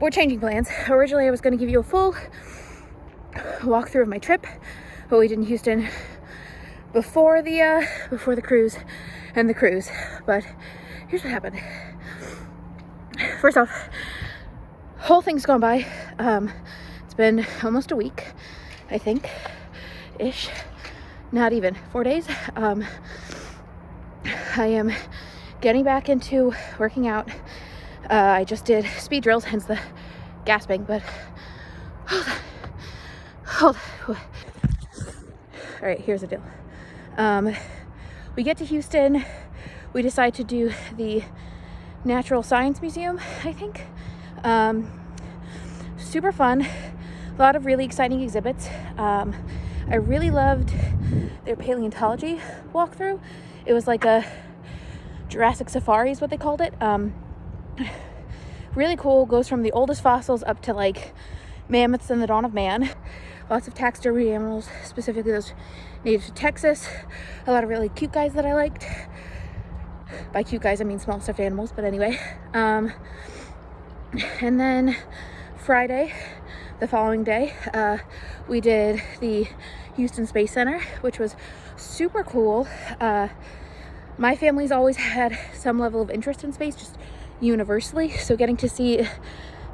we're changing plans. Originally, I was going to give you a full walkthrough of my trip, what we did in Houston before the cruise and the cruise. But here's what happened. First off, whole thing's gone by. It's been almost a week, I think, ish. Not even 4 days. I am getting back into working out. I just did speed drills, hence the gasping, but hold on. All right, here's the deal. We get to Houston, we decide to do the Natural Science Museum, I think. Super fun, a lot of really exciting exhibits. I really loved their paleontology walkthrough. It was like a Jurassic Safari is what they called it. Really cool, goes from the oldest fossils up to like mammoths and the dawn of man. Lots of taxidermy animals, specifically those native to Texas. A lot of really cute guys that I liked. By cute guys, I mean small stuffed animals, but anyway. And then Friday, the following day, we did the Houston Space Center, which was super cool. My family's always had some level of interest in space, just universally. So getting to see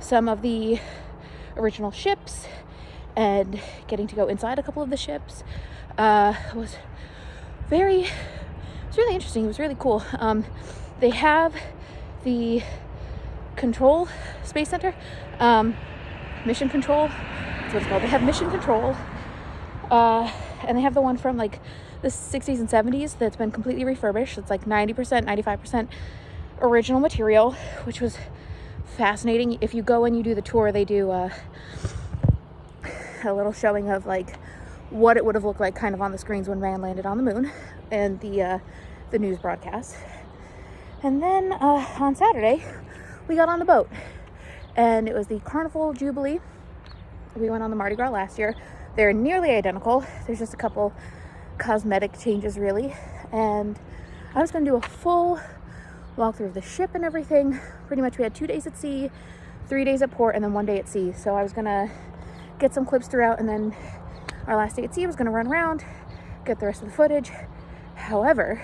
some of the original ships and getting to go inside a couple of the ships was really interesting. It was really cool. They have the control space center, mission control, that's what it's called. They have mission control, and they have the one from like the 60s and 70s that's been completely refurbished. It's like 90%, 95% original material, which was fascinating. If you go and you do the tour, they do a little showing of like what it would have looked like kind of on the screens when man landed on the moon, and the news broadcast. And then on Saturday we got on the boat, and it was the Carnival Jubilee. We went on the Mardi Gras last year. They're nearly identical. There's just a couple cosmetic changes really, and I was going to do a full walkthrough of the ship and everything. Pretty much we had 2 days at sea, 3 days at port, and then 1 day at sea. So I was going to get some clips throughout, and then our last day at sea I was going to run around, get the rest of the footage. However,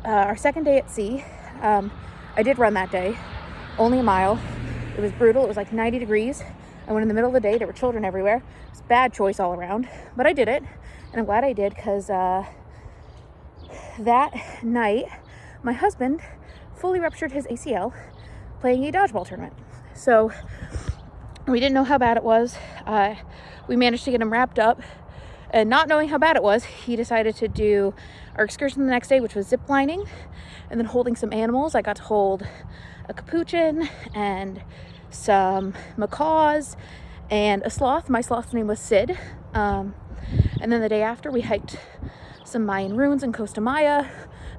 our second day at sea, I did run that day, only a mile. It was brutal. It was like 90 degrees. I went in the middle of the day. There were children everywhere. It was a bad choice all around, but I did it, and I'm glad I did, because that night my husband fully ruptured his ACL playing a dodgeball tournament. So we didn't know how bad it was. We managed to get him wrapped up, and not knowing how bad it was, he decided to do our excursion the next day, which was ziplining, and then holding some animals. I got to hold a capuchin and some macaws and a sloth. My sloth's name was Sid. And then the day after, we hiked some Mayan ruins in Costa Maya.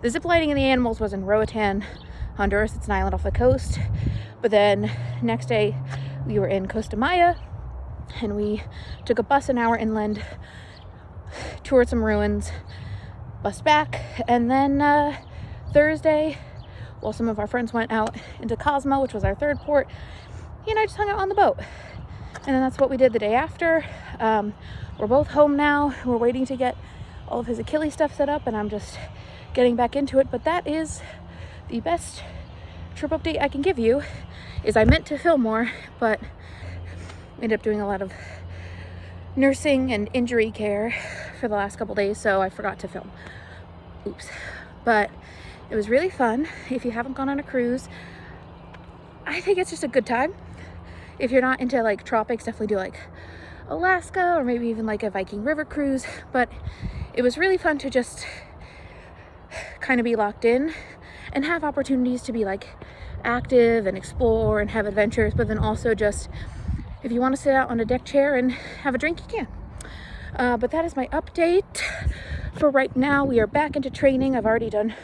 The ziplining and the animals was in Roatán, Honduras. It's an island off the coast. But then next day we were in Costa Maya, and we took a bus an hour inland, toured some ruins, bus back, and then Thursday, while some of our friends went out into Cosmo, which was our third port, he and I just hung out on the boat. And then that's what we did the day after. We're both home now. We're waiting to get all of his Achilles stuff set up, and I'm just getting back into it. But that is the best trip update I can give you. Is I meant to film more, but ended up doing a lot of nursing and injury care for the last couple days, so I forgot to film. Oops. But it was really fun. If you haven't gone on a cruise, I think it's just a good time. If you're not into like tropics, definitely do like Alaska, or maybe even like a Viking River cruise. But it was really fun to just kind of be locked in and have opportunities to be like active and explore and have adventures, but then also just, if you want to sit out on a deck chair and have a drink, you can. But that is my update for right now. We are back into training. I've already done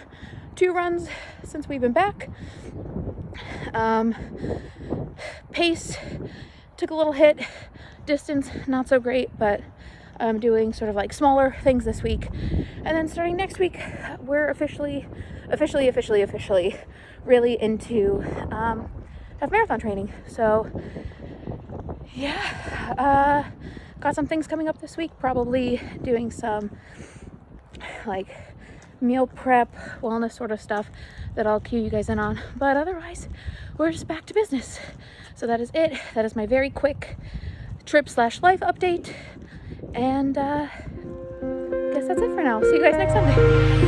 2 runs since we've been back. Pace took a little hit, distance not so great, but I'm doing sort of like smaller things this week. And then starting next week, we're officially really into have marathon training. So yeah, got some things coming up this week, probably doing some like meal prep, wellness sort of stuff that I'll cue you guys in on. But otherwise, we're just back to business. So that is it. That is my very quick trip/life update. And guess that's it for now. See you guys next Sunday.